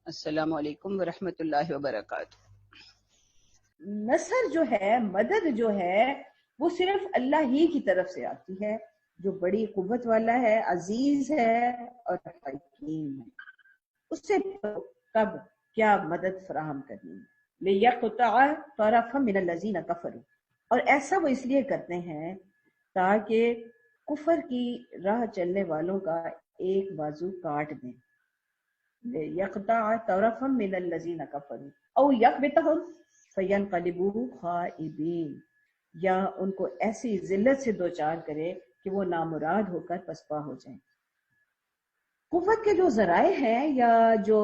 السلام علیکم ورحمۃ اللہ وبرکاتہ۔ نصر جو ہے، مدد جو ہے، وہ صرف اللہ ہی کی طرف سے آتی ہے، جو بڑی قوت والا ہے، عزیز ہے اور حکیم ہے۔ اس سے کب کیا مدد فراہم کرنی ہے؟ لِيَقْطَعَ طَرَفًا مِنَ الَّذِينَ كَفَرُوا، اور ایسا وہ اس لیے کرتے ہیں تاکہ کفر کی راہ چلنے والوں کا ایک بازو کاٹ دیں۔ لِيَقْطَعَ طَرَفًا مِنَ الَّذِينَ كَفَرُوا أَوْ يَكْبِتَهُمْ فَيَنْقَلِبُوا خَائِبِينَ، یا ان کو ایسی ذلت سے دوچار کرے کہ وہ نامراد ہو کر پسپا ہو جائیں۔ قوت کے جو ذرائع ہیں یا جو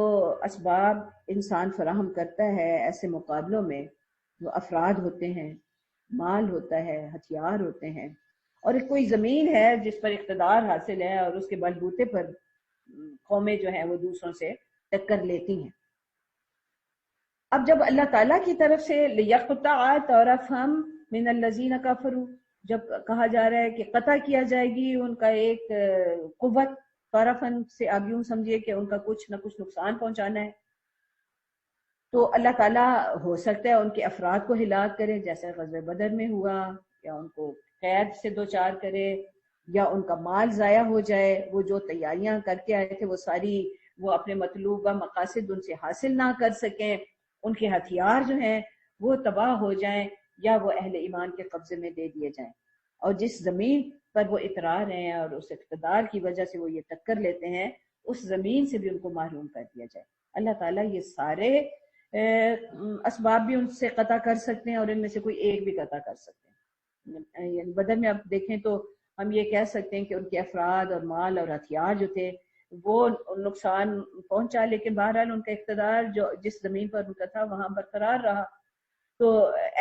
اسباب انسان فراہم کرتا ہے ایسے مقابلوں میں، وہ افراد ہوتے ہیں، مال ہوتا ہے، ہتھیار ہوتے ہیں، اور ایک کوئی زمین ہے جس پر اقتدار حاصل ہے، اور اس کے بلبوتے پر قومیں جو ہیں وہ دوسروں سے ٹکر لیتی ہیں۔ اب جب اللہ تعالیٰ کی طرف سے لِيَقْطَعَ طَرَفًا مِنَ الَّذِينَ كَفَرُوا، جب کہا جا رہا ہے کہ قطع کیا جائے گی ان کا ایک قوت، طرفاً سے آپ یوں سمجھیے کہ ان کا کچھ نہ کچھ نقصان پہنچانا ہے، تو اللہ تعالیٰ ہو سکتا ہے ان کے افراد کو ہلاک کرے، جیسے غزوہ بدر میں ہوا، یا ان کو قید سے دوچار کرے، یا ان کا مال ضائع ہو جائے، وہ جو تیاریاں کر کے آئے تھے وہ ساری وہ اپنے مطلوبہ مقاصد ان سے حاصل نہ کر سکیں، ان کے ہتھیار جو ہیں وہ تباہ ہو جائیں، یا وہ اہل ایمان کے قبضے میں دے دیے جائیں، اور جس زمین پر وہ اترار ہیں اور اس اقتدار کی وجہ سے وہ یہ ٹکر لیتے ہیں، اس زمین سے بھی ان کو محروم کر دیا جائے۔ اللہ تعالیٰ یہ سارے اسباب بھی ان سے قطع کر سکتے ہیں، اور ان میں سے کوئی ایک بھی قطع کر سکتے ہیں۔ یعنی بدر میں آپ دیکھیں تو ہم یہ کہہ سکتے ہیں کہ ان کے افراد اور مال اور ہتھیار جو تھے وہ نقصان پہنچا، لیکن بہرحال ان کا اقتدار جو جس زمین پر ان کا تھا وہاں برقرار رہا۔ تو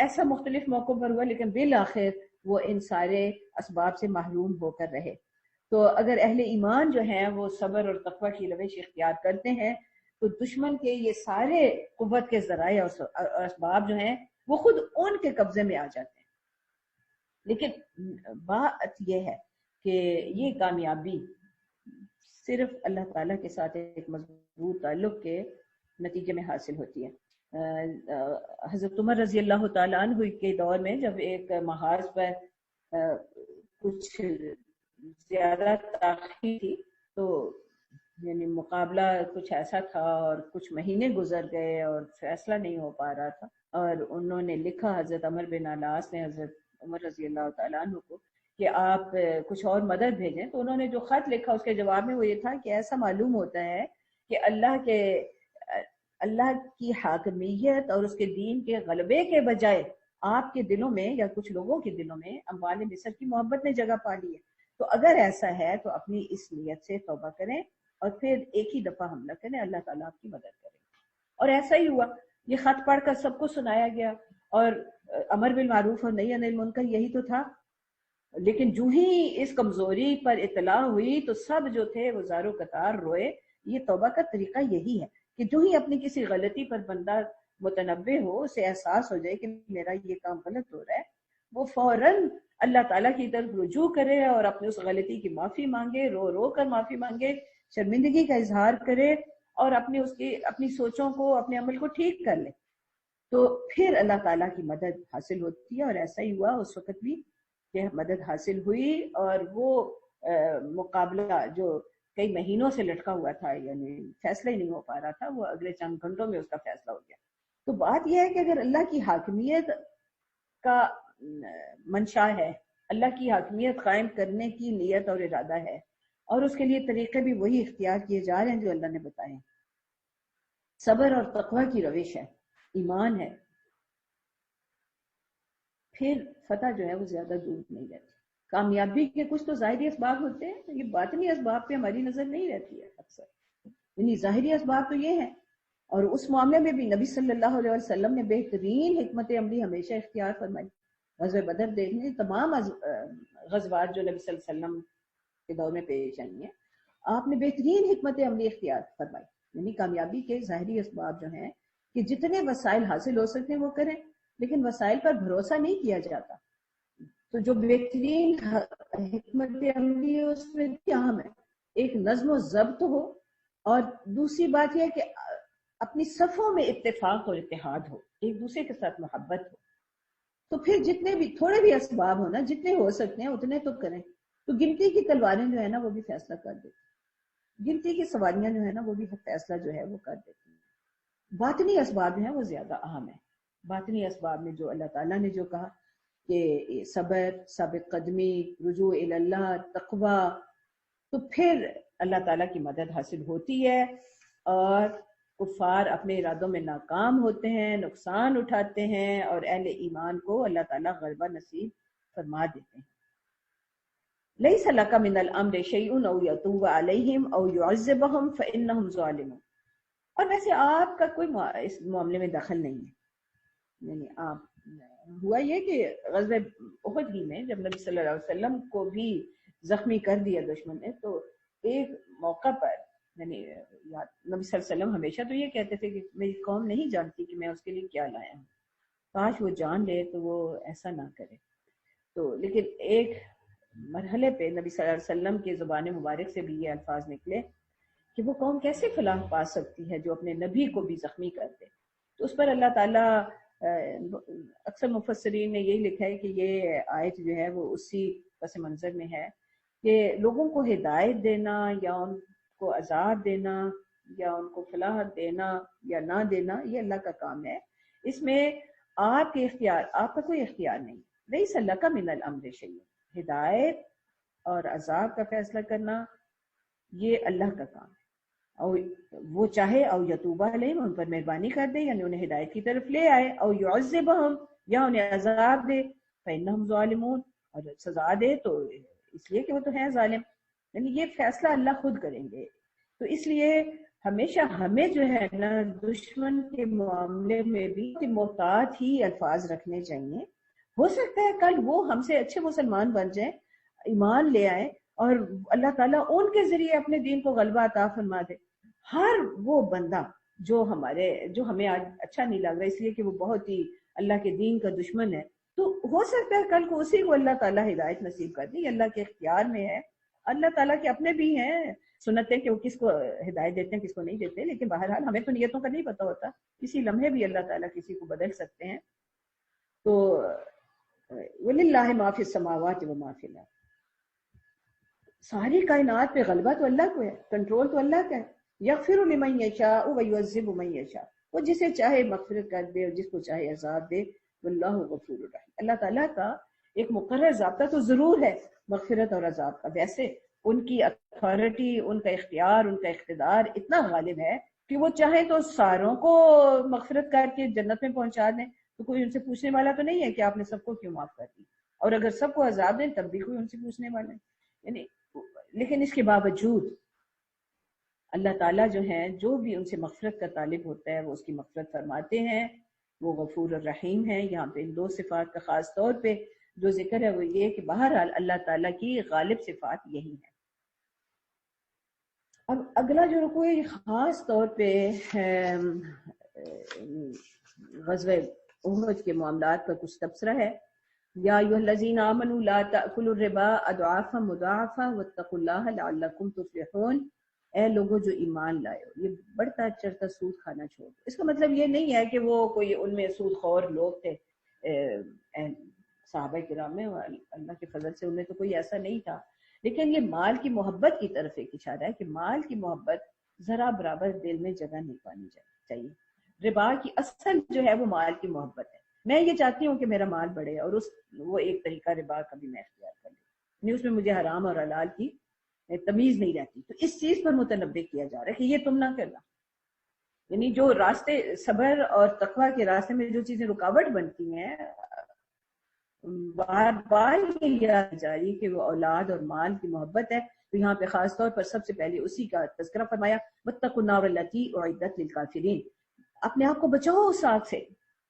ایسا مختلف موقعوں پر ہوا، لیکن بالآخر وہ ان سارے اسباب سے محروم ہو کر رہے۔ تو اگر اہل ایمان جو ہیں وہ صبر اور تقوی کی روش اختیار کرتے ہیں تو دشمن کے یہ سارے قوت کے ذرائع اور اسباب جو ہیں وہ خود ان کے قبضے میں آ جاتے ہیں۔ لیکن بات یہ ہے کہ یہ کامیابی صرف اللہ تعالیٰ کے ساتھ ایک مضبوط تعلق کے نتیجے میں حاصل ہوتی ہے۔ حضرت عمر رضی اللہ تعالیٰ عنہ کے دور میں جب ایک محاذ پر کچھ زیادہ تاخیر تھی، تو یعنی مقابلہ کچھ ایسا تھا اور کچھ مہینے گزر گئے اور فیصلہ نہیں ہو پا رہا تھا، اور انہوں نے لکھا، حضرت عمر بن العاص نے حضرت عمر رضی اللہ تعالیٰ عنہ کو، کہ آپ کچھ اور مدد بھیجیں۔ تو انہوں نے جو خط لکھا اس کے جواب میں وہ یہ تھا کہ ایسا معلوم ہوتا ہے کہ اللہ کی حاکمیت اور اس کے دین کے غلبے کے بجائے آپ کے دلوں میں یا کچھ لوگوں کے دلوں میں اموال مصر کی محبت نے جگہ پا لی ہے۔ تو اگر ایسا ہے تو اپنی اس نیت سے توبہ کریں اور پھر ایک ہی دفعہ حملہ کریں، اللہ تعالیٰ آپ کی مدد کرے۔ اور ایسا ہی ہوا، یہ خط پڑھ کر سب کو سنایا گیا، اور امر بالمعروف اور نہی عن المنکر یہی تو تھا۔ لیکن جو ہی اس کمزوری پر اطلاع ہوئی تو سب جو تھے وہ زارو قطار روئے۔ یہ توبہ کا طریقہ یہی ہے کہ جو ہی اپنی کسی غلطی پر بندہ متنبہ ہو، اسے احساس ہو جائے کہ میرا یہ کام غلط ہو رہا ہے، وہ فوراً اللہ تعالیٰ کی طرف رجوع کرے اور اپنی اس غلطی کی معافی مانگے، رو رو کر معافی مانگے، شرمندگی کا اظہار کرے، اور اپنی سوچوں کو، اپنے عمل کو ٹھیک کر لے، تو پھر اللہ تعالیٰ کی مدد حاصل ہوتی ہے۔ اور ایسا ہی ہوا اس وقت بھی کہ مدد حاصل ہوئی، اور وہ مقابلہ جو کئی مہینوں سے لٹکا ہوا تھا، یعنی فیصلہ ہی نہیں ہو پا رہا تھا، وہ اگلے چند گھنٹوں میں اس کا فیصلہ ہو گیا۔ تو بات یہ ہے کہ اگر اللہ کی حاکمیت کا منشا ہے، اللہ کی حاکمیت قائم کرنے کی نیت اور ارادہ ہے، اور اس کے لیے طریقے بھی وہی اختیار کیے جا رہے ہیں جو اللہ نے بتائے ہیں، صبر اور تقوی کی روش ہے، ایمان ہے، پھر فتح جو ہے وہ زیادہ دور نہیں رہتی۔ کامیابی کے کچھ تو ظاہری اسباب ہوتے ہیں، یہ باطنی اسباب پہ ہماری نظر نہیں رہتی ہے اکثر، یعنی ظاہری اسباب تو یہ ہیں۔ اور اس معاملے میں بھی نبی صلی اللہ علیہ وسلم نے بہترین حکمت عملی ہمیشہ اختیار فرمائی۔ غزوہ بدر دیکھنے، تمام غزوات جو نبی صلی اللہ علیہ وسلم کے دور میں پیش آئی ہیں، آپ نے بہترین حکمت عملی اختیار فرمائی، یعنی کامیابی کے ظاہری اسباب جو ہیں کہ جتنے وسائل حاصل ہو سکتے ہیں وہ کریں، لیکن وسائل پر بھروسہ نہیں کیا جاتا۔ تو جو بہترین حکمت عملی ہے اس میں کیا ہے، ایک نظم و ضبط ہو، اور دوسری بات یہ ہے کہ اپنی صفوں میں اتفاق اور اتحاد ہو، ایک دوسرے کے ساتھ محبت ہو، تو پھر جتنے بھی تھوڑے بھی اسباب ہو نا، جتنے ہو سکتے ہیں اتنے تو کریں. تو گنتی کی تلواریں جو ہے نا وہ بھی فیصلہ کر دیتی، گنتی کی سواریاں جو ہے نا وہ بھی فیصلہ جو ہے وہ کر دیتی ہیں. باطنی اسباب جو ہیں وہ زیادہ اہم ہیں. باطنی اسباب میں جو اللہ تعالیٰ نے جو کہا کہ صبر، ثابت قدمی، رجوع اللہ، تقوی، تو پھر اللہ تعالیٰ کی مدد حاصل ہوتی ہے اور کفار اپنے ارادوں میں ناکام ہوتے ہیں، نقصان اٹھاتے ہیں، اور اہل ایمان کو اللہ تعالیٰ غلبہ نصیب فرما دیتے ہیں. لیس لک من الامر شیء او یتوب علیہم او یعذبہم فانہم ظالمون. اور ویسے آپ کا کوئی اس معاملے میں دخل نہیں ہے. یعنی آپ ہوا یہ کہ غزوہ احد ہی میں جب نبی صلی اللہ علیہ وسلم کو بھی زخمی کر دیا دشمن نے، تو ایک موقع پر یعنی نبی صلی اللہ علیہ وسلم ہمیشہ تو یہ کہتے تھے کہ میری قوم نہیں جانتی کہ میں اس کے لیے کیا لایا ہوں، کاش وہ جان لے تو وہ ایسا نہ کرے. تو لیکن ایک مرحلے پہ نبی صلی اللہ علیہ وسلم کے زبان مبارک سے بھی یہ الفاظ نکلے کہ وہ قوم کیسے فلاح پا سکتی ہے جو اپنے نبی کو بھی زخمی کر دے. تو اس پر اللہ تعالیٰ، اکثر مفسرین نے یہی لکھا ہے کہ یہ آیت جو ہے وہ اسی پس منظر میں ہے کہ لوگوں کو ہدایت دینا یا ان کو عذاب دینا یا ان کو فلاح دینا یا نہ دینا یہ اللہ کا کام ہے. اس میں آپ کے اختیار، آپ کا کوئی اختیار نہیں. لیس لک من الامر شیء، ہدایت اور عذاب کا فیصلہ کرنا یہ اللہ کا کام ہے. اور وہ چاہے او یتوب علیہم، ان پر مہربانی کر دے یعنی انہیں ہدایت کی طرف لے آئے، او یعذبہم یا انہیں عذاب دے، فإنہم ظالمون، اور سزا دے تو اس لیے کہ وہ تو ہیں ظالم. یعنی یہ فیصلہ اللہ خود کریں گے. تو اس لیے ہمیشہ ہمیں جو ہے نا دشمن کے معاملے میں بھی محتاط ہی الفاظ رکھنے چاہیے. ہو سکتا ہے کل وہ ہم سے اچھے مسلمان بن جائیں، ایمان لے آئیں، اور اللہ تعالیٰ ان کے ذریعے اپنے دین کو غلبہ عطا فرما دے. ہر وہ بندہ جو ہمیں آج اچھا نہیں لگ رہا اس لیے کہ وہ بہت ہی اللہ کے دین کا دشمن ہے، تو ہو سکتا ہے کل کو اسی کو اللہ تعالیٰ ہدایت نصیب کر دے. اللہ کے اختیار میں ہے. اللہ تعالیٰ کے اپنے بھی ہیں سنتیں کہ وہ کس کو ہدایت دیتے ہیں کس کو نہیں دیتے، لیکن بہرحال ہمیں تو نیتوں کا نہیں پتہ ہوتا، کسی لمحے بھی اللہ تعالیٰ کسی کو بدل سکتے ہیں. تو وَلِلَّهِ مَا فِي السَّمَاوَاتِ وَمَا فِي الْأَرْضِ، ساری کائنات پہ غلبہ تو اللہ کو ہے، کنٹرول تو اللہ کا ہے. یغفر لمن یشاء ویعذب من یشاء، وہ جسے چاہے مغفرت کر دے اور جس کو چاہے عذاب دے. واللہ غفور الرحیم، اللہ تعالیٰ کا ایک مقرر ضابطہ تو ضرور ہے مغفرت اور عذاب کا. ویسے ان کی اتھارٹی، ان کا اختیار، ان کا اقتدار اتنا غالب ہے کہ وہ چاہیں تو ساروں کو مغفرت کر کے جنت میں پہنچا دیں، تو کوئی ان سے پوچھنے والا تو نہیں ہے کہ آپ نے سب کو کیوں معاف کر دی، اور اگر سب کو عذاب دیں تب بھی کوئی ان سے پوچھنے والا ہے. یعنی لیکن اس کے باوجود اللہ تعالیٰ جو ہیں جو بھی ان سے مغفرت کا طالب ہوتا ہے وہ اس کی مغفرت فرماتے ہیں. وہ غفور الرحیم ہیں. یہاں پہ ان دو صفات کا خاص طور پہ جو ذکر ہے وہ یہ کہ بہرحال اللہ تعالیٰ کی غالب صفات یہی ہیں. اب اگلا جو رکوع ہے خاص طور پہ غزوہ احد کے معاملات کا کچھ تبصرہ ہے. یا ایھا الذین آمنوا لا تأکلوا الربا اضعافا مضاعفا واتقوا اللہ لعلکم تفلحون، اے لوگوں جو ایمان لائے ہو یہ بڑھتا چڑھتا سود کھانا چھوڑ دو. اس کا مطلب یہ نہیں ہے کہ وہ کوئی ان میں سود خور لوگ تھے صحابہ کرام میں، اللہ کے فضل سے ان میں تو کوئی ایسا نہیں تھا، لیکن یہ مال کی محبت کی طرف ایک اشارہ ہے کہ مال کی محبت ذرا برابر دل میں جگہ نہیں پانی چاہیے. ربا کی اصل جو ہے وہ مال کی محبت ہے. میں یہ چاہتی ہوں کہ میرا مال بڑھے اور وہ ایک طریقہ ربا کا بھی میں اختیار کر لوں، یعنی اس میں مجھے حرام اور حلال کی تمیز نہیں رہتی. تو اس چیز پر متنبہ کیا جا رہا ہے کہ یہ تم نہ کرنا. یعنی جو راستے صبر اور تقوی کے راستے میں جو چیزیں رکاوٹ بنتی ہیں بار بار یہ یاد جاری کہ وہ اولاد اور مال کی محبت ہے. تو یہاں پہ خاص طور پر سب سے پہلے اسی کا تذکرہ فرمایا، واتقوا النار التی اعدت للکافرین، اپنے آپ کو بچاؤ اس آگ سے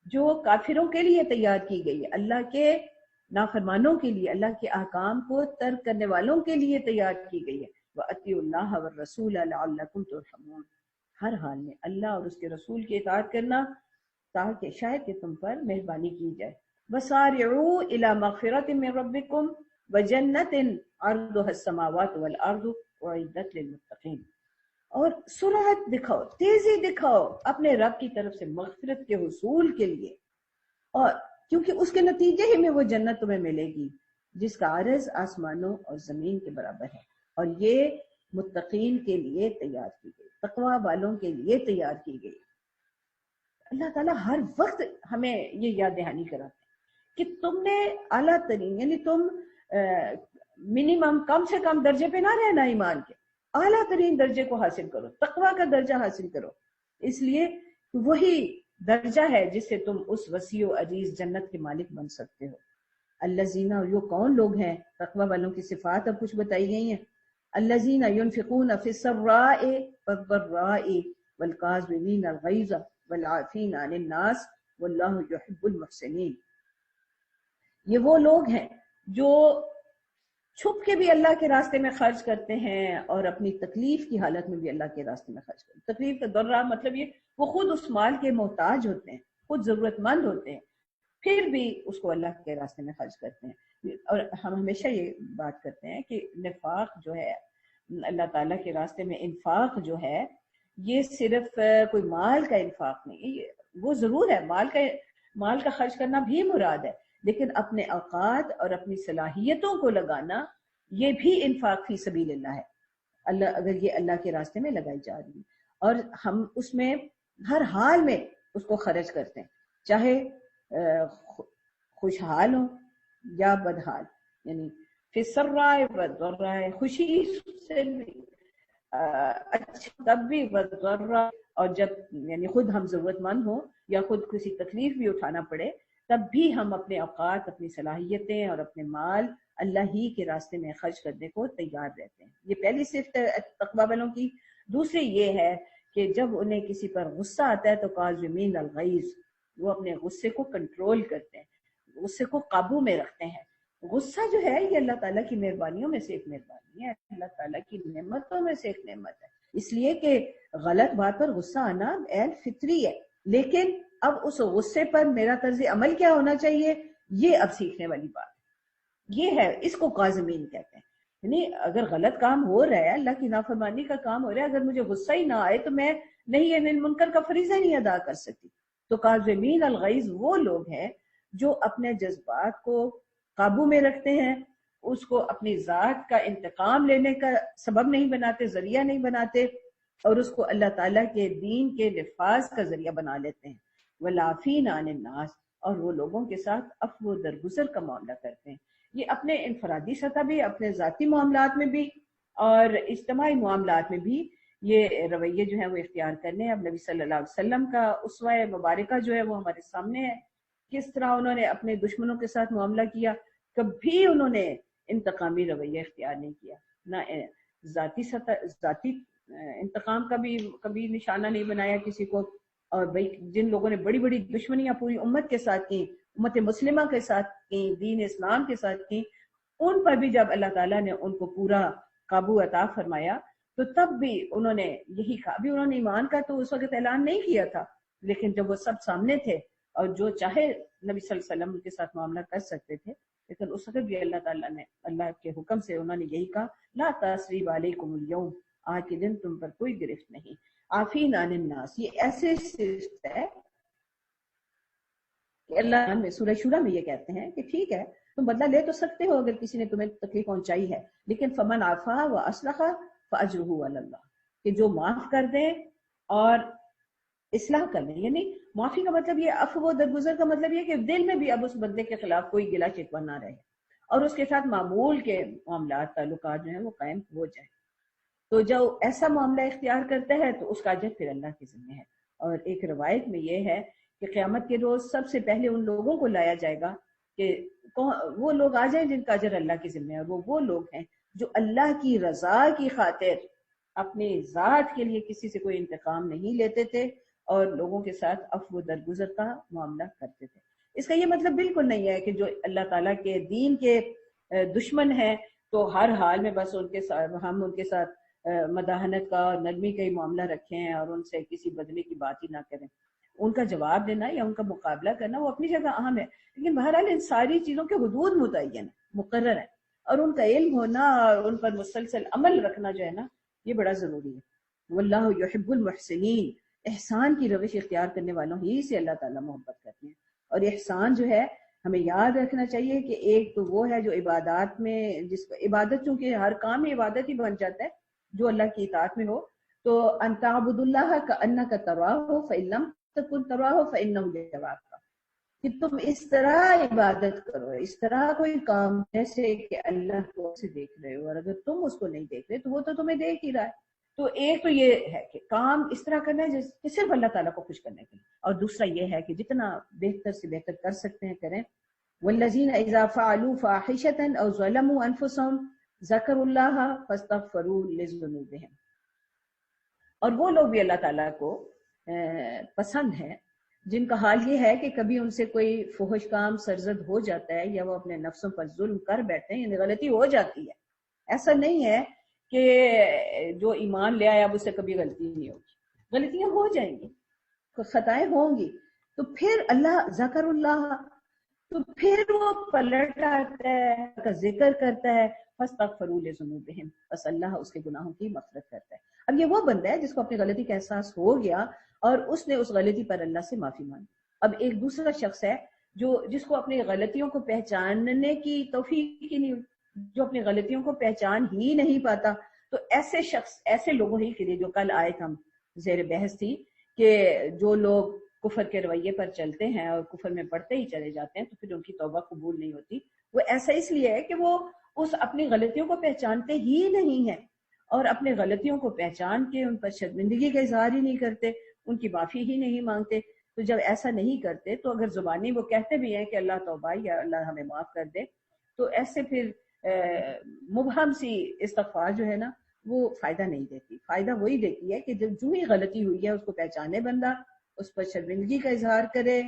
جو کافروں کے لیے تیار کی گئی ہے، اللہ کے نافرمانوں کے لیے، اللہ کے احکام کو ترک کرنے والوں کے لیے تیار کی گئی ہے. وَأَطِیعُوا اللَّهَ وَالرَّسُولَ لَعَلَّکُمْ تُرْحَمُونَ، ہر حال میں اللہ اور اس کے رسول کی اطاعت کرنا تاکہ شاید کہ تم پر مہربانی کی جائے. وَسَارِعُوا إِلَى مَغْفِرَةٍ مِّن رَّبِّكُمْ وَجَنَّةٍ عَرْضُهَا السَّمَاوَاتُ وَالْأَرْضُ أُعِدَّتْ لِلْمُتَّقِينَ، اور سرعت دکھاؤ، تیزی دکھاؤ اپنے رب کی طرف سے مغفرت کے حصول کے لیے، اور کیونکہ اس کے نتیجے ہی میں وہ جنت تمہیں ملے گی جس کا عرض آسمانوں اور زمین کے برابر ہے، اور یہ متقین کے لیے تیار کی گئی، تقوی والوں کے لیے تیار کی گئی۔ اللہ تعالیٰ ہر وقت ہمیں یہ یاد دہانی کراتے ہیں کہ تم نے اعلیٰ ترین، یعنی تم منیمم کم سے کم درجے پہ نہ رہنا، ایمان کے اعلیٰ ترین درجے کو حاصل کرو، تقوی کا درجہ حاصل کرو، اس لیے وہی درجہ ہے جس سے تم اس وسیع و عریض جنت کے مالک بن سکتے ہو۔ الذین، یہ کون لوگ ہیں؟ تقوی والوں کی صفات اب کچھ بتائی گئی ہیں۔ الذین ینفقون فی السراء والضراء والکاظمین الغیظ والعافین عن الناس واللہ یحب المحسنین۔ یہ وہ لوگ ہیں جو چھپ کے بھی اللہ کے راستے میں خرچ کرتے ہیں اور اپنی تکلیف کی حالت میں بھی اللہ کے راستے میں خرچ کرتے ہیں۔ تکلیف کا ضرہ مطلب یہ وہ خود اس مال کے محتاج ہوتے ہیں، خود ضرورت مند ہوتے ہیں، پھر بھی اس کو اللہ کے راستے میں خرچ کرتے ہیں۔ اور ہم ہمیشہ یہ بات کرتے ہیں کہ نفاق جو ہے، اللہ تعالیٰ کے راستے میں انفاق جو ہے، یہ صرف کوئی مال کا انفاق نہیں، وہ ضرور ہے، مال کا خرچ کرنا بھی مراد ہے، لیکن اپنے اوقات اور اپنی صلاحیتوں کو لگانا یہ بھی انفاق فی سبیل اللہ ہے، اللہ اگر یہ اللہ کے راستے میں لگائی جا رہی ہے، اور ہم اس میں ہر حال میں اس کو خرچ کرتے ہیں، چاہے خوشحال ہوں یا بدحال، یعنی فی السراء والضراء، خوشی سے بھی اچھا تب بھی، والضراء، اور جب یعنی خود ہم ضرورت مند ہوں یا خود کسی تکلیف بھی اٹھانا پڑے تب بھی ہم اپنے اوقات، اپنی صلاحیتیں اور اپنے مال اللہ ہی کے راستے میں خرچ کرنے کو تیار رہتے ہیں۔ یہ پہلی صفت تقوی والوں کی۔ دوسری یہ ہے کہ جب انہیں کسی پر غصہ آتا ہے تو کاظمین الغیظ، وہ اپنے غصے کو کنٹرول کرتے ہیں، غصے کو قابو میں رکھتے ہیں۔ غصہ جو ہے یہ اللہ تعالیٰ کی مہربانیوں میں سے ایک مہربانی ہے، اللہ تعالیٰ کی نعمتوں میں سے ایک نعمت ہے، اس لیے کہ غلط بات پر غصہ آنا عین فطری ہے، لیکن اب اس غصے پر میرا طرز عمل کیا ہونا چاہیے، یہ اب سیکھنے والی بات یہ ہے، اس کو کاظمین کہتے ہیں۔ یعنی اگر غلط کام ہو رہا ہے، اللہ کی نافرمانی کا کام ہو رہا ہے، اگر مجھے غصہ ہی نہ آئے تو میں نہیں انل منکر کا فریضہ نہیں ادا کر سکتی۔ تو کاظمین الغیظ وہ لوگ ہیں جو اپنے جذبات کو قابو میں رکھتے ہیں، اس کو اپنی ذات کا انتقام لینے کا سبب نہیں بناتے، ذریعہ نہیں بناتے، اور اس کو اللہ تعالیٰ کے دین کے نفاذ کا ذریعہ بنا لیتے ہیں۔ والعافین عن الناس، اور وہ لوگوں کے ساتھ عفو و درگزر کا معاملہ کرتے ہیں۔ یہ اپنے انفرادی سطح بھی، اپنے ذاتی معاملات میں بھی اور اجتماعی معاملات میں بھی یہ رویے جو ہیں وہ اختیار کرنے ہیں۔ اب نبی صلی اللہ علیہ وسلم کا اسوہ مبارکہ جو ہے وہ ہمارے سامنے ہے، کس طرح انہوں نے اپنے دشمنوں کے ساتھ معاملہ کیا، کبھی انہوں نے انتقامی رویہ اختیار نہیں کیا، نہ ذاتی انتقام کا بھی کبھی نشانہ نہیں بنایا کسی کو، اور بھائی جن لوگوں نے بڑی بڑی دشمنیاں پوری امت کے ساتھ کی، امت مسلمہ کے ساتھ کی، دین اسلام کے ساتھ کی، ان پر بھی جب اللہ تعالیٰ نے ان کو پورا قابو عطا فرمایا تو تب بھی انہوں نے یہی کہا، بھی انہوں نے ایمان کا تو اس وقت اعلان نہیں کیا تھا، لیکن جب وہ سب سامنے تھے اور جو چاہے نبی صلی اللہ علیہ وسلم کے ساتھ معاملہ کر سکتے تھے، لیکن اس وقت بھی اللہ تعالیٰ نے اللہ کے حکم سے انہوں نے یہی کہا، لا تثریب علیکم اليوم، آج کے دن تم پر کوئی گرفت نہیں۔ عافین عن الناس، یہ ایسے صفت ہے کہ اللہ میں سورہ شورى میں یہ کہتے ہیں کہ ٹھیک ہے تم بدلہ لے تو سکتے ہو اگر کسی نے تمہیں تکلیف پہنچائی ہے، لیکن فمن عفا واصلح فاجرہ علی اللہ، کہ جو معاف کر دیں اور اصلاح کر دیں، یعنی معافی کا مطلب یہ، عفو و درگزر کا مطلب یہ کہ دل میں بھی اب اس بندے کے خلاف کوئی گلہ شکوہ نہ رہے اور اس کے ساتھ معمول کے معاملات تعلقات جو ہیں وہ قائم ہو جائیں۔ تو جو ایسا معاملہ اختیار کرتا ہے تو اس کا اجر پھر اللہ کے ذمہ ہے۔ اور ایک روایت میں یہ ہے کہ قیامت کے روز سب سے پہلے ان لوگوں کو لایا جائے گا کہ وہ لوگ آ جائیں جن کا اجر اللہ کے ذمہ ہے، اور وہ لوگ ہیں جو اللہ کی رضا کی خاطر اپنی ذات کے لیے کسی سے کوئی انتقام نہیں لیتے تھے اور لوگوں کے ساتھ عفو و درگزر کا معاملہ کرتے تھے۔ اس کا یہ مطلب بالکل نہیں ہے کہ جو اللہ تعالیٰ کے دین کے دشمن ہیں تو ہر حال میں بس ان کے ساتھ ہم ان کے ساتھ مداحنت کا اور نرمی کا ہی معاملہ رکھیں اور ان سے کسی بدلے کی بات ہی نہ کریں۔ ان کا جواب دینا یا ان کا مقابلہ کرنا وہ اپنی جگہ اہم ہے، لیکن بہرحال ان ساری چیزوں کے حدود متعین مقرر ہیں، اور ان کا علم ہونا اور ان پر مسلسل عمل رکھنا جو ہے نا یہ بڑا ضروری ہے۔ واللہ یحب المحسنین، احسان کی روش اختیار کرنے والوں ہی سے اللہ تعالیٰ محبت کرتے ہیں. اور احسان جو ہے ہمیں یاد رکھنا چاہیے کہ ایک تو وہ ہے جو عبادات میں، جس کو عبادت چونکہ ہر کام میں عبادت ہی بن جاتا ہے جو اللہ کی اطاعت میں ہو، تو ان تعبد اللہ کأنک تراہ فإن لم تکن تراہ فإنہ یراک، کہ تم اس طرح عبادت کرو، اس طرح کوئی کام جیسے کہ اللہ کو سے دیکھ رہے ہو، اور اگر تم اس کو نہیں دیکھ رہے تو وہ تو تمہیں دیکھ ہی رہا ہے. تو ایک تو یہ ہے کہ کام اس طرح کرنا ہے کہ صرف اللہ تعالیٰ کو خوش کرنے کے لیے، اور دوسرا یہ ہے کہ جتنا بہتر سے بہتر کر سکتے ہیں کریں. والذین اذا فعلوا فاحشة او ظلموا انفسهم ذکروا اللہ فاستغفروا لذنوبهم. اور وہ لوگ بھی اللہ تعالیٰ کو پسند ہیں جن کا حال یہ ہے کہ کبھی ان سے کوئی فحش کام سرزد ہو جاتا ہے یا وہ اپنے نفسوں پر ظلم کر بیٹھتے ہیں، یعنی غلطی ہو جاتی ہے. ایسا نہیں ہے کہ جو ایمان لے آیا اب اس سے کبھی غلطی نہیں ہوگی، غلطیاں ہو جائیں گی، خطائیں ہوں گی، تو پھر اللہ ذکر اللہ، تو پھر وہ پلٹ آتا ہے، کا ذکر کرتا ہے، فاستغفروا لذنوبہم، بس اللہ اس کے گناہوں کی مغفرت کرتا ہے. اب یہ وہ بندہ ہے جس کو اپنی غلطی کا احساس ہو گیا اور اس نے اس غلطی پر اللہ سے معافی مانگی. اب ایک دوسرا شخص ہے جس کو اپنی غلطیوں کو پہچاننے کی توفیق ہی نہیں، جو اپنی غلطیوں کو پہچان ہی نہیں پاتا، تو ایسے شخص، ایسے لوگوں ہی کے لیے جو کل آئے تھا زیر بحث تھی کہ جو لوگ کفر کے رویے پر چلتے ہیں اور کفر میں پڑتے ہی چلے جاتے ہیں تو پھر ان کی توبہ قبول نہیں ہوتی. وہ ایسا اس لیے ہے کہ وہ اس اپنی غلطیوں کو پہچانتے ہی نہیں ہیں، اور اپنے غلطیوں کو پہچان کے ان پر شرمندگی کا اظہار ہی نہیں کرتے، ان کی معافی ہی نہیں مانگتے. تو جب ایسا نہیں کرتے تو اگر زبانی وہ کہتے بھی ہیں کہ اللہ توبہ یا اللہ ہمیں معاف کر دے، تو ایسے پھر مبہم سی استغفار جو ہے نا وہ فائدہ نہیں دیتی. فائدہ وہی دیتی ہے کہ جب جو ہی غلطی ہوئی ہے اس کو پہچانے بندہ، اس پر شرمندگی کا اظہار کرے،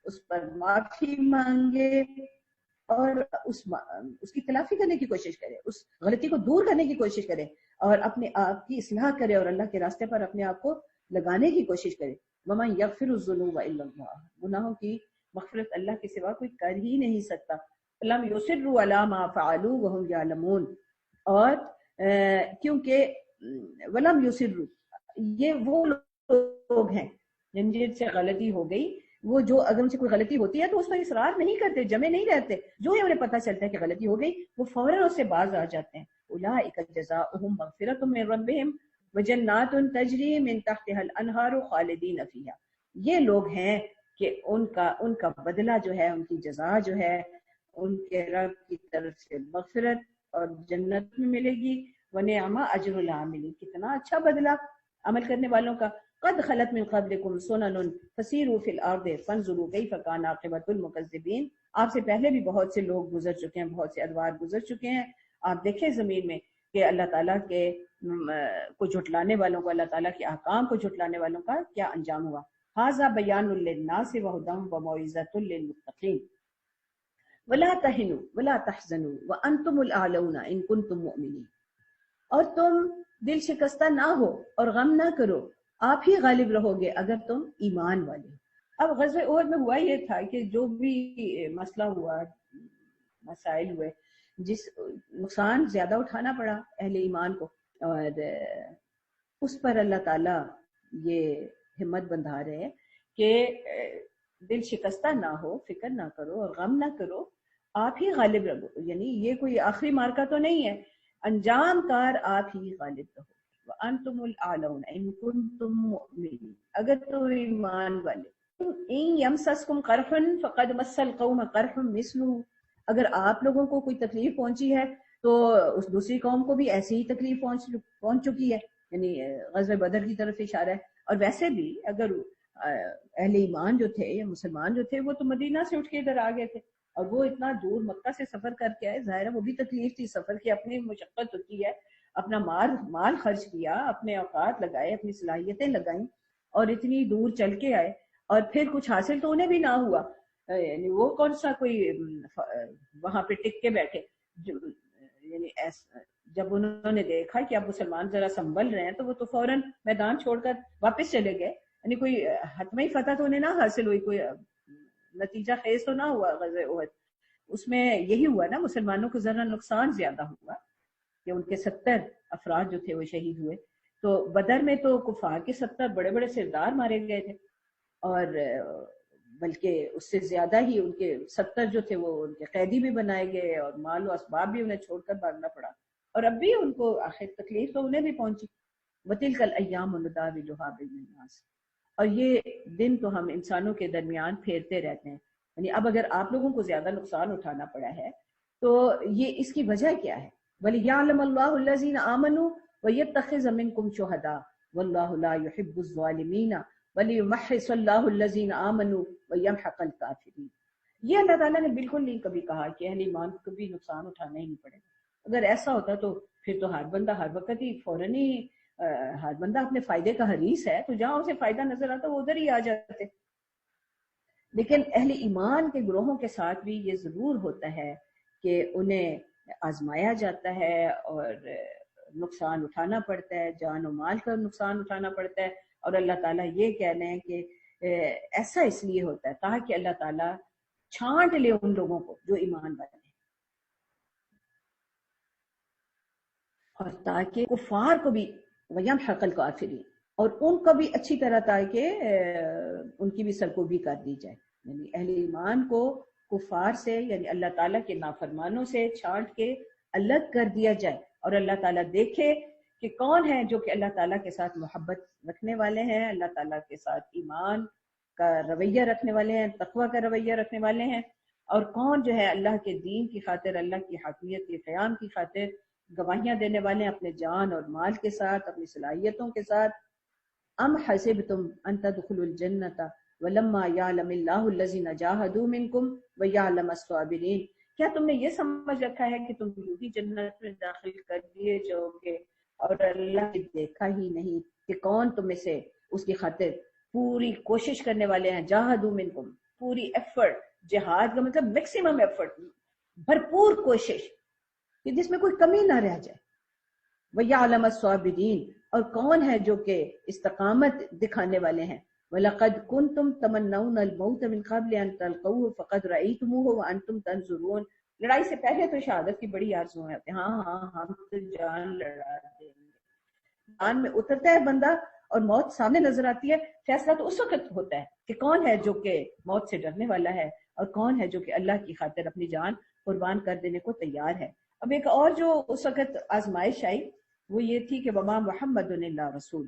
اس پر معافی مانگے اور اس کی تلافی کرنے کی کوشش کرے، اس غلطی کو دور کرنے کی کوشش کرے اور اپنے آپ کی اصلاح کرے اور اللہ کے راستے پر اپنے آپ کو لگانے کی کوشش کرے. وَمَن يَغْفِرُ الذُّنُوبَ إِلَّا اللَّهُ، گناہوں کی مغفرت اللہ کے سوا کوئی کر ہی نہیں سکتا. لَمْ يُصِرُّوا عَلَىٰ مَا فَعَلُوا وَهُمْ يَعْلَمُونَ، اور کیونکہ وَلَمْ يُصِرُّوا یہ وہ لوگ ہیں جن سے غلطی ہو گئی، وہ جو اگر ان سے کوئی غلطی ہوتی ہے تو اس پر اصرار نہیں کرتے، جمے نہیں رہتے، جو ہی انہیں پتہ چلتا ہے کہ غلطی ہو گئی وہ فوراً اس سے باز آ جاتے ہیں. اولئک جزاؤہم مغفرۃ من ربہم وجنات تجری من تحتها الانہار خالدین فیہا. یہ لوگ ہیں کہ ان کا بدلہ جو ہے، ان کی جزا جو ہے ان کے رب کی طرف سے مغفرت اور جنت میں ملے گی. ونعم اجر العاملین، کتنا اچھا بدلہ عمل کرنے والوں کا. قد خلت من قبلکم سنن فسیروا فی الارض فانظروا کیف کان عاقبۃ المکذبین. آپ سے پہلے بھی بہت سے لوگ گزر چکے ہیں، بہت سے ادوار گزر چکے ہیں. آپ دیکھیں زمین میں کہ اللہ تعالیٰ کے کو جھٹلانے والوں کو، اللہ تعالیٰ کے احکام کو جھٹلانے والوں کا کیا انجام ہوا. ھذا بیان للناس وہدی وموعظۃ للمتقین. ولا تہنوا ولا تحزنوا وانتم الاعلون ان کنتم مؤمنین. اور تم دل شکستہ نہ ہو اور غم نہ کرو، آپ ہی غالب رہو گے اگر تم ایمان والے. اب غزوہ احد میں ہوا یہ تھا کہ جو بھی مسئلہ ہوا، مسائل ہوئے، جس نقصان زیادہ اٹھانا پڑا اہل ایمان کو، اور اس پر اللہ تعالیٰ یہ ہمت بندھا رہے ہیں کہ دل شکستہ نہ ہو، فکر نہ کرو اور غم نہ کرو، آپ ہی غالب رہو. یعنی یہ کوئی آخری مارکا تو نہیں ہے، انجام کار آپ ہی غالب رہو. وَأَنْتُمُ الْأَعْلَوْنَ إِن كُنتُم مُؤْمِنِينَ، اگر تو ایمان والے. إِن يَمْسَسْكُمْ قَرْحٌ فَقَدْ مَسَّ الْقَوْمَ قَرْحٌ مِثْلُهُ، اگر آپ لوگوں کو کوئی تکلیف پہنچی ہے تو اس دوسری قوم کو بھی ایسی ہی تکلیف پہنچ چکی ہے. یعنی غزوہ بدر کی طرف اشارہ ہے. اور ویسے بھی اگر اہل ایمان جو تھے یا مسلمان جو تھے وہ تو مدینہ سے اٹھ کے ادھر آ گئے تھے، اور وہ اتنا دور مکہ سے سفر کر کے آئے، ظاہر ہے وہ بھی تکلیف تھی، سفر کی اپنی مشقت ہوتی ہے، اپنا مال خرچ کیا، اپنے اوقات لگائے، اپنی صلاحیتیں لگائیں اور اتنی دور چل کے آئے، اور پھر کچھ حاصل تو انہیں بھی نہ ہوا. یعنی وہ کون سا کوئی وہاں پہ ٹک کے بیٹھے. یعنی جب انہوں نے دیکھا کہ اب مسلمان ذرا سنبھل رہے ہیں تو وہ تو فوراً میدان چھوڑ کر واپس چلے گئے. یعنی کوئی حتمی فتح تو انہیں نہ حاصل ہوئی، کوئی نتیجہ خیز تو نہ ہوا غزوہ احد. اس میں یہی ہوا نا، مسلمانوں کو ذرا نقصان زیادہ ہوا کہ ان کے 70 افراد جو تھے وہ شہید ہوئے، تو بدر میں تو کفار کے 70 بڑے بڑے سردار مارے گئے تھے، اور بلکہ اس سے زیادہ ہی ان کے 70 جو تھے وہ ان کے قیدی بھی بنائے گئے، اور مال و اسباب بھی انہیں چھوڑ کر بھاگنا پڑا، اور اب بھی ان کو آخر تکلیف تو انہیں بھی پہنچی۔ وَتِلْكَ الْأَيَّامُ نُدَاوِلُهَا بَيْنَ النَّاسِ، اور یہ دن تو ہم انسانوں کے درمیان پھیرتے رہتے ہیں، یعنی اب اگر آپ لوگوں کو زیادہ نقصان اٹھانا پڑا ہے تو یہ اس کی وجہ کیا ہے؟ وَلِيَعْلَمَ اللَّهُ الَّذِينَ آمَنُوا وَيَتَّخِذَ مِنكُمْ شُهَدَاءَ وَاللَّهُ لَا يُحِبُّ الظَّالِمِينَ وَلِيُمَحِّصَ اللَّهُ الَّذِينَ آمَنُوا وَيَمْحَقَ الْكَافِرِينَ۔ یہ اللہ تعالیٰ نے بالکل نہیں کبھی کہا کہ اہل ایمان کو کبھی نقصان اٹھانا ہی نہیں پڑے گا۔ اگر ایسا ہوتا تو پھر تو ہر بندہ ہر وقت ہی فوراً ہی ہر بندہ اپنے فائدے کا حریص ہے، تو جہاں اسے فائدہ نظر آتا وہ ادھر ہی آ جاتے۔ لیکن اہل ایمان کے گروہوں کے ساتھ بھی یہ ضرور ہوتا ہے کہ انہیں آزمایا جاتا ہے اور نقصان اٹھانا پڑتا ہے، جان و مال کا نقصان اٹھانا پڑتا ہے، اور اللہ تعالیٰ یہ کہہ رہے ہیں کہ ایسا اس لیے ہوتا ہے تاکہ اللہ تعالیٰ چھانٹ لے ان لوگوں کو جو ایمان والے ہیں، اور تاکہ کفار کو بھی وَيَمْحَقَ الْكَافِرِينَ، اور ان کو بھی اچھی طرح تاکہ ان کی بھی سرکوبی کر دی جائے، یعنی اہل ایمان کو کفار سے یعنی اللہ تعالیٰ کے نافرمانوں سے چھانٹ کے الگ کر دیا جائے، اور اللہ تعالیٰ دیکھے کہ کون ہے جو کہ اللہ تعالیٰ کے ساتھ محبت رکھنے والے ہیں، اللہ تعالیٰ کے ساتھ ایمان کا رویہ رکھنے والے ہیں، تقوی کا رویہ رکھنے والے ہیں، اور کون جو ہے اللہ کے دین کی خاطر، اللہ کی حاکمیت کے قیام کی خاطر گواہیاں دینے والے ہیں اپنے جان اور مال کے ساتھ، اپنی صلاحیتوں کے ساتھ۔ ام حسبتم ان تدخلوا الجنۃ ولما یعلم اللہ الذین جاہدوا منکم ویعلم الصابرین، کیا تم نے یہ سمجھ رکھا ہے کہ تم یوں ہی جنت میں داخل کر دیے جاؤ گے اور اللہ نے دیکھا ہی نہیں کہ کون تم میں سے اس کی خاطر پوری کوشش کرنے والے ہیں؟ جاہدوا منکم، پوری ایفرٹ، جہاد کا مطلب میکسیمم ایفرٹ، بھرپور کوشش کہ جس میں کوئی کمی نہ رہ جائے۔ وَيَعْلَمَ الصَّابِرِينَ، اور کون ہے جو کہ استقامت دکھانے والے ہیں۔ وَلَقَدْ كُنْتُمْ تَمَنَّوْنَ الْمَوْتَ مِنْ قَبْلِ أَنْ تَلْقَوْهُ فَقَدْ رَأَيْتُمُوهُ وَأَنْتُمْ تَنْظُرُونَ، لڑائی سے پہلے تو شہادت کی بڑی آرزویں ہوتی ہیں، ہاں ہم تو جان لڑا دیں گے، جان میں اترتا ہے بندہ اور موت سامنے نظر آتی ہے، فیصلہ تو اس وقت ہوتا ہے کہ کون ہے جو کہ موت سے ڈرنے والا ہے اور کون ہے جو کہ اللہ کی خاطر اپنی جان قربان کر دینے کو تیار ہے۔ اب ایک اور جو اس وقت آزمائش آئی وہ یہ تھی کہ وما محمد الا رسول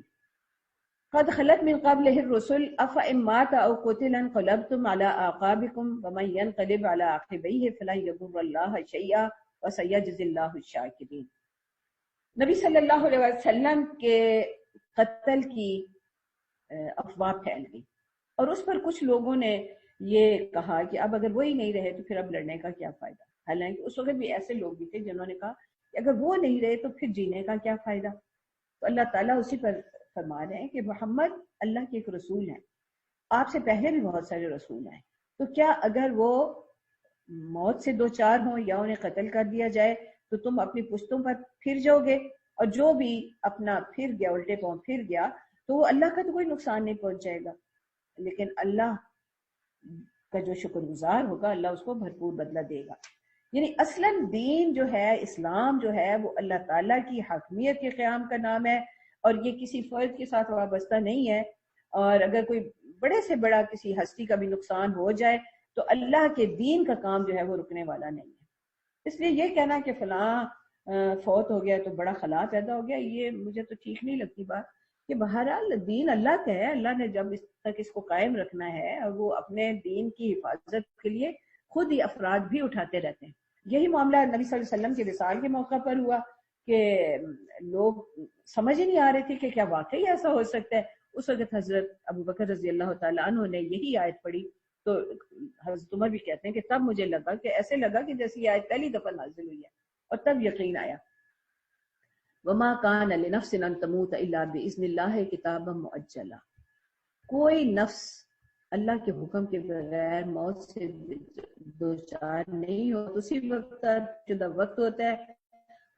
قد خلت من قبله الرسل افئن مات او قتل انقلبتم على اعقابكم ومن ينقلب على عقبيه فلن يضر الله شيئا وسيجزي الله الشاكرين۔ نبی صلی اللہ علیہ وسلم کے قتل کی افواہ پھیل گئی، اور اس پر کچھ لوگوں نے یہ کہا کہ اب اگر وہی نہیں رہے تو پھر اب لڑنے کا کیا فائدہ، حالانکہ اس وقت بھی ایسے لوگ بھی تھے جنہوں نے کہا کہ اگر وہ نہیں رہے تو پھر جینے کا کیا فائدہ۔ تو اللہ تعالیٰ اسی پر فرما رہے ہیں کہ محمد اللہ کے ایک رسول ہیں، آپ سے پہلے بھی بہت سارے رسول ہیں، تو کیا اگر وہ موت سے دو چار ہوں یا انہیں قتل کر دیا جائے تو تم اپنی پشتوں پر پھر جاؤ گے؟ اور جو بھی اپنا پھر گیا، الٹے پاؤں پھر گیا، تو وہ اللہ کا تو کوئی نقصان نہیں پہنچائے گا، لیکن اللہ کا جو شکر گزار ہوگا اللہ اس کو بھرپور بدلہ دے گا۔ یعنی اصلاً دین جو ہے، اسلام جو ہے، وہ اللہ تعالیٰ کی حاکمیت کے قیام کا نام ہے، اور یہ کسی فرد کے ساتھ وابستہ نہیں ہے، اور اگر کوئی بڑے سے بڑا کسی ہستی کا بھی نقصان ہو جائے تو اللہ کے دین کا کام جو ہے وہ رکنے والا نہیں ہے۔ اس لیے یہ کہنا کہ فلاں فوت ہو گیا تو بڑا خلا پیدا ہو گیا، یہ مجھے تو ٹھیک نہیں لگتی بات، کہ بہرحال دین اللہ کا ہے، اللہ نے جب اس تک اس کو قائم رکھنا ہے، اور وہ اپنے دین کی حفاظت کے لیے خود ہی افراد بھی اٹھاتے رہتے ہیں۔ یہی معاملہ نبی صلی اللہ علیہ وسلم کے وصال کے موقع پر ہوا کہ لوگ سمجھ ہی نہیں آ رہے تھے کہ کیا واقعی ایسا ہو سکتا ہے۔ اس وقت حضرت ابو بکر رضی اللہ تعالیٰ عنہ نے یہی آیت پڑھی، تو حضرت عمر بھی کہتے ہیں کہ تب مجھے لگا کہ ایسے لگا کہ جیسی آیت پہلی دفعہ نازل ہوئی ہے، اور تب یقین آیا۔ وما کان لنفس ان تموت الا باذن اللہ کتابا مؤجلا، کوئی نفس اللہ کے حکم کے بغیر موت سے دو چار نہیں ہو، اسی وقت شدہ وقت ہوتا ہے۔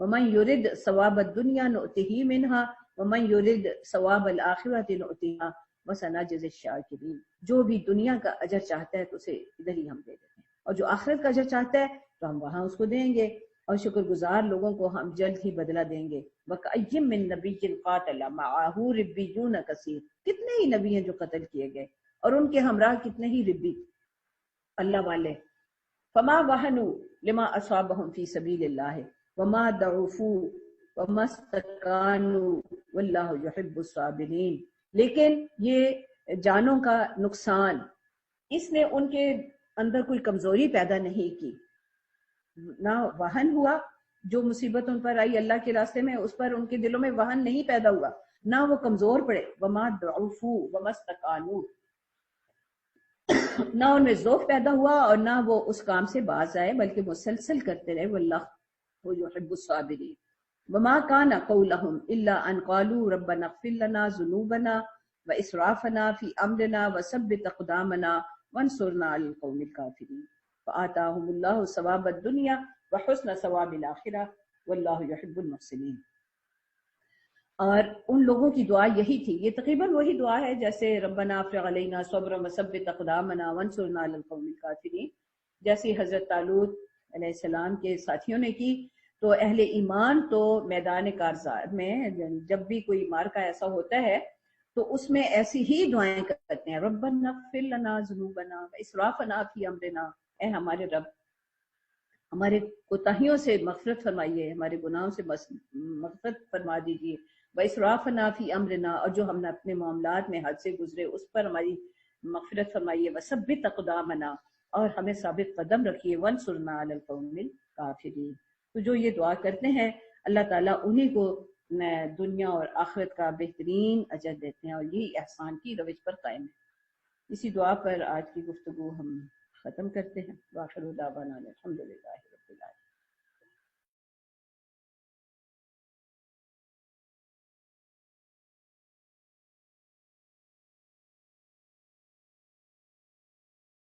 ومن یرد ثواب الدنیا نؤتہ منہا ومن یرد ثواب الآخرۃ نؤتہ وسنجزی الشاکرین، جو بھی دنیا کا اجر چاہتا ہے تو اسے ادھر ہی ہم دے دیتے ہیں، اور جو آخرت کا اجر چاہتا ہے تو ہم وہاں اس کو دیں گے، اور شکر گزار لوگوں کو ہم جلد ہی بدلہ دیں گے۔ وَكَأَيٍّ مِّن نَبِيٍّ قَاتَلَ مَعَهُ رِبِّيُّونَ كَثِيرٌ، کتنے ہی نبی ہیں جو قتل کیے گئے اور ان کے ہمراہ کتنے ہی ربی اللہ والے. فما وهنوا لما اصابهم في سبيل الله وما ضعفوا وما استكانوا والله يحب الصابرين. لیکن یہ جانوں کا نقصان اس نے ان کے اندر کوئی کمزوری پیدا نہیں کی، نہ وہن ہوا، جو مصیبت ان پر آئی اللہ کے راستے میں اس پر ان کے دلوں میں وہن نہیں پیدا ہوا، نہ وہ کمزور پڑے. وما ضعفوا وما استكانوا، نہ ان میں ذوق پیدا ہوا اور نہ وہ اس کام سے باز آئے بلکہ مسلسل کرتے رہے. واللہ هو يحب الصابرين. وما كان قولهم الا ان قالوا ربنا اغفر لنا ذنوبنا واسرافنا في امرنا وثبت اقدامنا وانصرنا على القوم الكافرين. فآتاهم الله ثواب الدنيا وحسن ثواب الاخرة والله يحب المحسنين. اور ان لوگوں کی دعا یہی تھی، یہ تقریباً وہی دعا ہے جیسے ربنا افرغ علینا صبرا وثبت اقدامنا وانصرنا علی القوم الکافرین، جیسی حضرت طالوت علیہ السلام کے ساتھیوں نے کی. تو اہل ایمان تو میدان کارزار میں جب بھی کوئی معرکہ ایسا ہوتا ہے تو اس میں ایسی ہی دعائیں کرتے ہیں، ربنا اغفر لنا ذنوبنا واسرافنا فی امرنا، اے ہمارے رب ہمارے کوتاہیوں سے مغفرت فرمائیے، ہمارے گناہوں سے مغفرت فرما دیجیے. واسرافنا فی امرنا، اور جو ہم نے اپنے معاملات میں حد سے گزرے اس پر ہماری مغفرت فرمائیے. وثبت اقدامنا، اور ہمیں ثابت قدم رکھیے. وانصرنا علی القوم الکافرین. تو جو یہ دعا کرتے ہیں اللہ تعالیٰ انہی کو دنیا اور آخرت کا بہترین اجر دیتے ہیں، اور یہی احسان کی روش پر قائم ہے. اسی دعا پر آج کی گفتگو ہم ختم کرتے ہیں. وآخر دعوانا الحمدللہ.